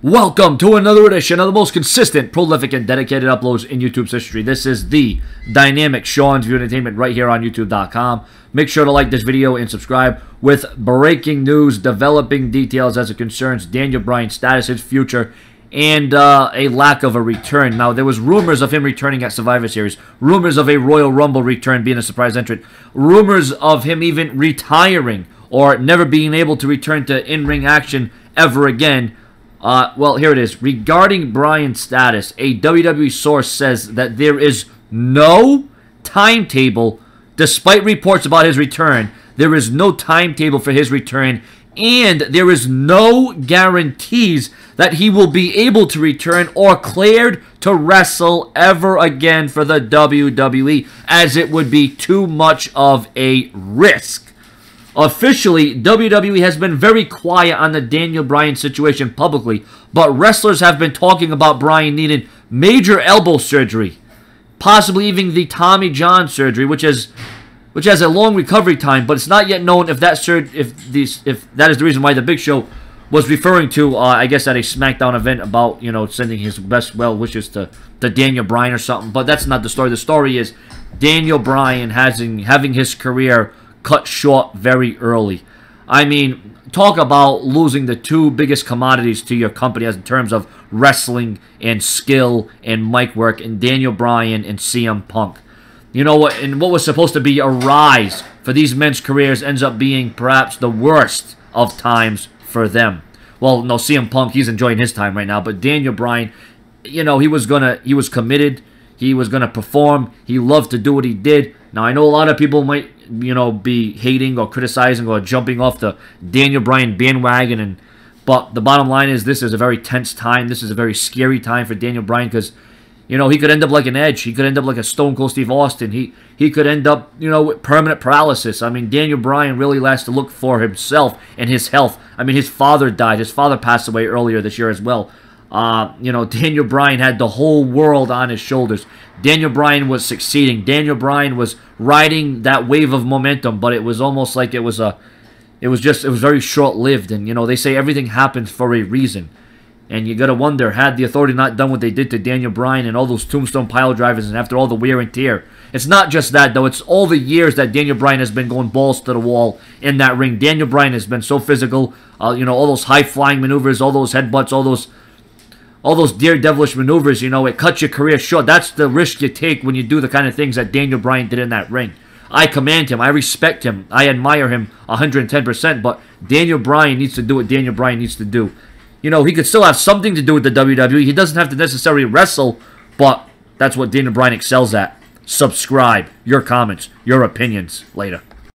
Welcome to another edition of the most consistent, prolific, and dedicated uploads in YouTube's history. This is the dynamic Sean's View Entertainment right here on YouTube.com. Make sure to like this video and subscribe with breaking news, developing details as it concerns Daniel Bryan's status, his future, and a lack of a return. Now, there was rumors of him returning at Survivor Series, rumors of a Royal Rumble return being a surprise entrant, rumors of him even retiring or never being able to return to in-ring action ever again. Well, here it is. Regarding Bryan's status, a WWE source says that there is no timetable, despite reports about his return. There is no timetable for his return, and there is no guarantees that he will be able to return or cleared to wrestle ever again for the WWE, as it would be too much of a risk. Officially, WWE has been very quiet on the Daniel Bryan situation publicly, but wrestlers have been talking about Bryan needing major elbow surgery, possibly even the Tommy John surgery, which has a long recovery time, but it's not yet known if that if that is the reason why the Big Show was referring to, I guess, at a SmackDown event about, you know, sending his best well wishes to Daniel Bryan or something. But that's not the story. The story is Daniel Bryan having his career cut short very early. I mean, talk about losing the two biggest commodities to your company as in terms of wrestling and skill and mic work, and Daniel Bryan and CM Punk. You know what? And what was supposed to be a rise for these men's careers ends up being perhaps the worst of times for them. Well, no, CM Punk, he's enjoying his time right now, but Daniel Bryan, you know, he was committed. He was gonna perform. He loved to do what he did. Now, I know a lot of people might, you know, be hating or criticizing or jumping off the Daniel Bryan bandwagon, but the bottom line is this is a very tense time. This is a very scary time for Daniel Bryan because, you know, he could end up like an Edge. He could end up like a Stone Cold Steve Austin. He could end up, you know, with permanent paralysis. I mean, Daniel Bryan really has to look for himself and his health. I mean, his father died. His father passed away earlier this year as well. You know, Daniel Bryan had the whole world on his shoulders. Daniel Bryan was succeeding. Daniel Bryan was riding that wave of momentum, but it was almost like it was very short-lived. And, you know, they say everything happens for a reason. And you got to wonder, had the Authority not done what they did to Daniel Bryan and all those tombstone pile drivers and after all the wear and tear. It's not just that, though. It's all the years that Daniel Bryan has been going balls to the wall in that ring. Daniel Bryan has been so physical. You know, all those high-flying maneuvers, all those headbutts, all those daredevilish maneuvers, you know, it cuts your career short. That's the risk you take when you do the kind of things that Daniel Bryan did in that ring. I command him. I respect him. I admire him 110%, but Daniel Bryan needs to do what Daniel Bryan needs to do. You know, he could still have something to do with the WWE. He doesn't have to necessarily wrestle, but that's what Daniel Bryan excels at. Subscribe. Your comments, your opinions. Later.